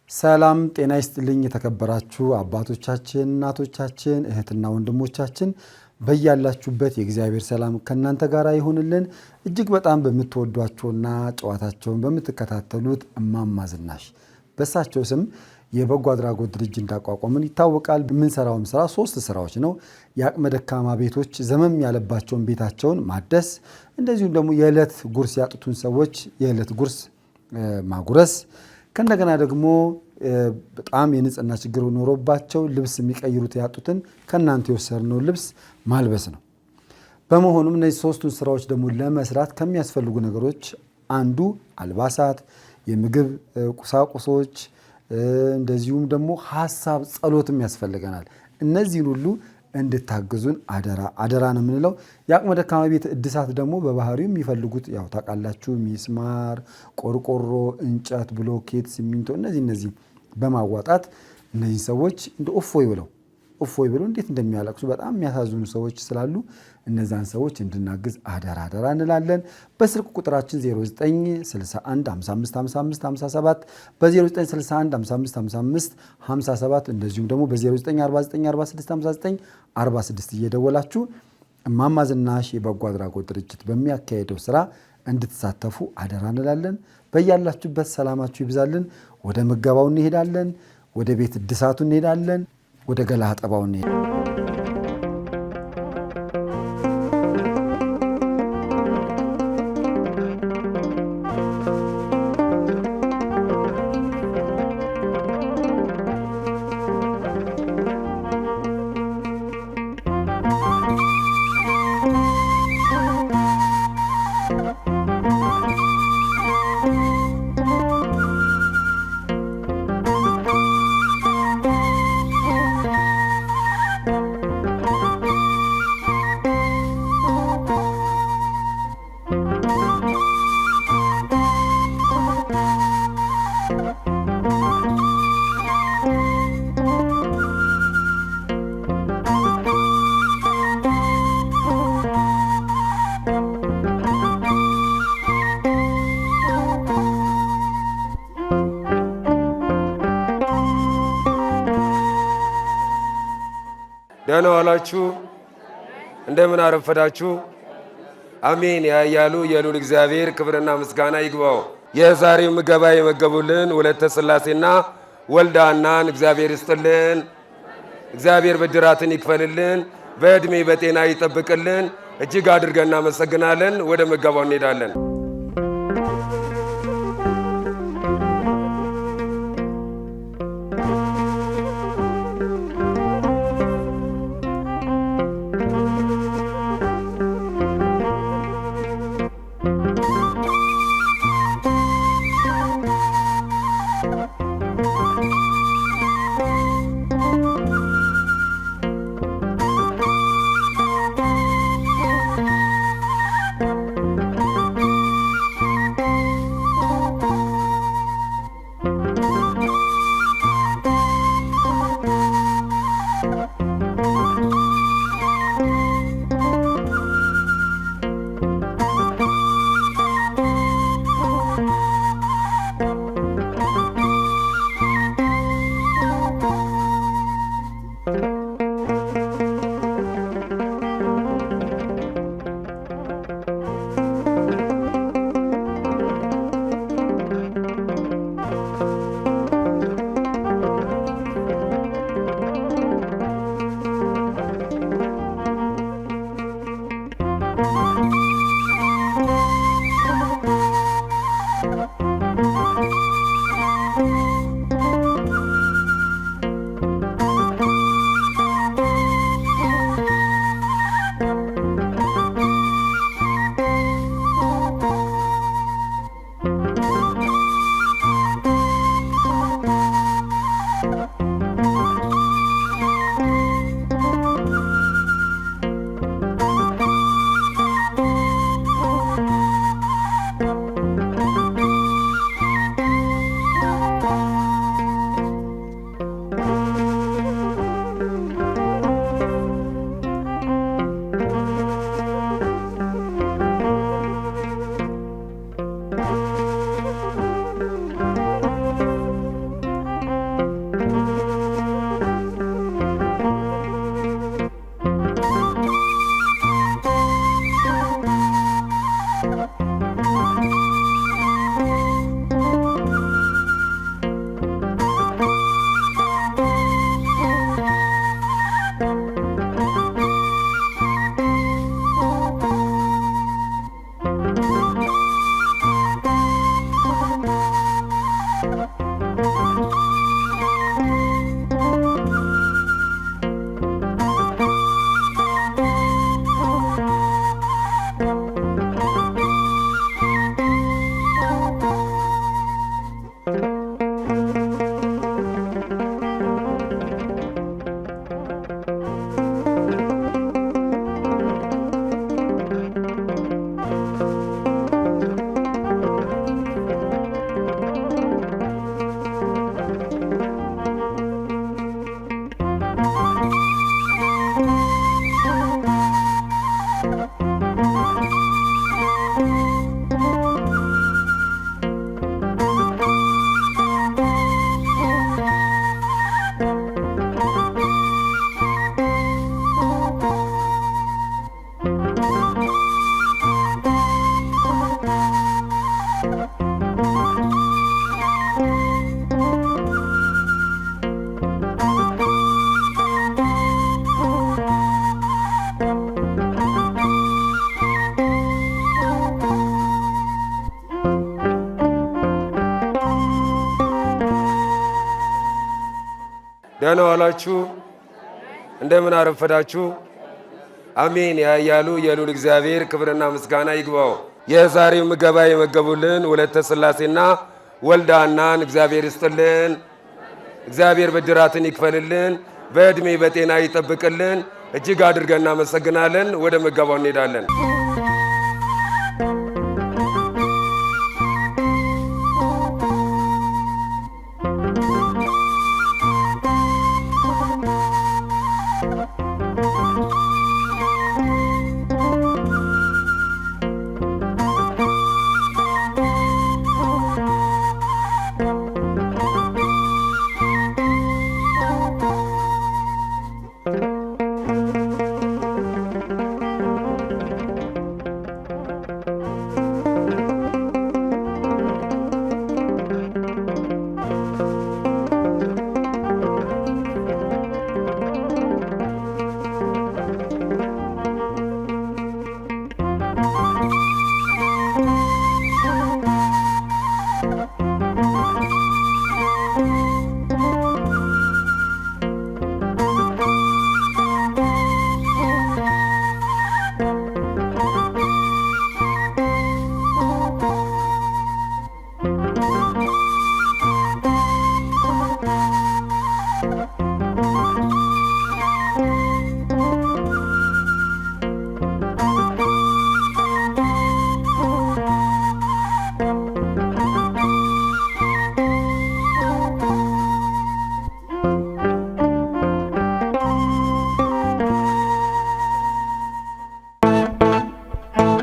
ሰላም ጤና ይስጥልኝ የተከበራችሁ አባቶቻችን እናቶቻችን እህትና ወንድሞቻችን በእያላችሁበት የእግዚአብሔር ሰላም ከናንተ ጋር ይሁንልን። እጅግ በጣም በመተወዷቸውና ጨዋታቸውን በመተከታተሉት እማማ ዝናሽ በሳቸው ስም የበጎ አድራጎት ድርጅት እንዳቋቋምን ይታወቃል። ምን ሰራውም ስራ 3 ስራዎች ነው። የአቅመ ደካማ ቤቶች ዘመም ያለባቸውን ቤታቸውን ማደስ፣ እንደዚሁም ደግሞ የዕለት ጉርስ ያጡትን ሰዎች የዕለት ጉርስ ማጉረስ፣ ከእንደገና ደግሞ በጣም የንጽህና ችግር ኖሮባቸው ልብስ የሚቀይሩት ያጡትን ከናንተ የወሰድነው ልብስ ማልበስ ነው። በመሆኑም እነዚህ 3ቱን ስራዎች ደግሞ ለመስራት ከሚያስፈልጉ ነገሮች አንዱ አልባሳት፣ የምግብ ቁሳቁሶች፣ እንደዚሁም ደግሞ ሐሳብ ጸሎትም ያስፈልገናል። እነዚህን ሁሉ እንድታግዙን አደራ ነው የምንለው። የአቅመ ደካማ ቤት እድሳት ደግሞ በባህሪው የሚፈልጉት ያው ታውቃላችሁ፣ ሚስማር፣ ቆርቆሮ፣ እንጨት፣ ብሎኬት፣ ሲሚንቶ እነዚህ በማዋጣት እነዚህ ሰዎች እንደ እፎይ ብለው እንዴት እንደሚያለቅሱ በጣም የሚያሳዝኑ ሰዎች ስላሉ እነዛን ሰዎች እንድናግዝ አደራ እንላለን። በስልክ ቁጥራችን 0961555557 በ0961555557 እንደዚሁም ደግሞ በ0949465946 እየደወላችሁ እማማ ዝናሽ የበጎ አድራጎት ድርጅት በሚያካሄደው ስራ እንድትሳተፉ አደራ እንላለን። በያላችሁበት ሰላማችሁ ይብዛልን። ወደ ምገባው እንሄዳለን። ወደ ቤት እድሳቱ እንሄዳለን። ወደ ገላ አጠባው እንሄዳለን። ደህና ዋላችሁ፣ እንደምን አረፈዳችሁ። አሜን ያያሉ የሉል እግዚአብሔር ክብርና ምስጋና ይግባው። የዛሬው ምገባ የመገቡልን ወለተ ሥላሴና ወልደ ሐናን እግዚአብሔር ይስጥልን። እግዚአብሔር ብድራትን ይክፈልልን፣ በዕድሜ በጤና ይጠብቅልን። እጅግ አድርገን እናመሰግናለን። ወደ ምገባው እንሄዳለን። ደህና ዋላችሁ? እንደምን አረፈዳችሁ? አሜን ያያሉ የልዑል እግዚአብሔር ክብርና ምስጋና ይግባው። የዛሬው ምገባ የመገቡልን ወለተ ሥላሴና ወልደ ሐናን እግዚአብሔር ይስጥልን። እግዚአብሔር ብድራትን ይክፈልልን፣ በዕድሜ በጤና ይጠብቅልን። እጅግ አድርገን እናመሰግናለን። ወደ ምገባው እንሄዳለን።